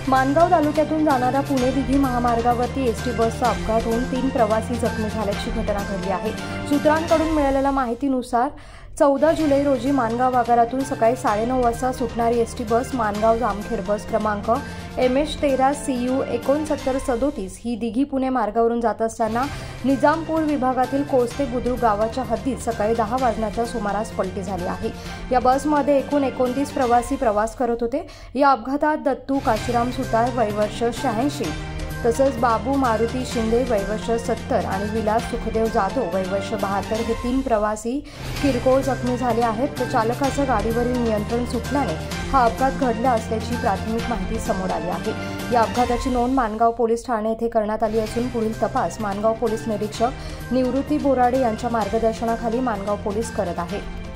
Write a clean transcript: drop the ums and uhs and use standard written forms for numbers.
माणगाव तालुक्यातून जाणाऱ्या पुणे दिघी महामार्गावरती एसटी बसचा अपघात होऊन 3 प्रवासी जखमी झाल्याची घटना घडली आहे। सूत्रांकडून मिळालेल्या माहितीनुसार 14 जुलै रोजी माणगाव आगारातून सकाळी 9:30 वाजता सुटणारी एसटी बस माणगाव जामखेड बस क्रमांक MH13 CU 6937 ही दिघी पुणे मार्गावरून जात असताना निजामपूर विभागातील कोस्ते बुद्रुक गावाच्या हद्दीत सकाळी 10 वाजण्याच्या सुमारास पलटी झाली आहे। या बसमध्ये एकूण 29 प्रवासी प्रवास करत होते। या अपघातात दत्तू काशीराम सुतार वय वर्ष 86 तसंच बाबू मारुती शिंदे वय वर्ष 70 आणि विलास सुखदेव जाधव वय वर्ष 72 हे 3 प्रवासी किरकोळ जखमी झाले आहेत। तर चालकाचं गाडीवरील नियंत्रण सुटल्याने हा अपघात घडला असल्याची प्राथमिक माहिती समोर आली आहे। या अपघाताची नोंद माणगाव पोलीस ठाणे येथे करण्यात आली असून पुढील तपास माणगाव पोलीस निरीक्षक निवृत्ती बोराडे यांच्या मार्गदर्शनाखाली माणगाव पोलीस करत आहेत।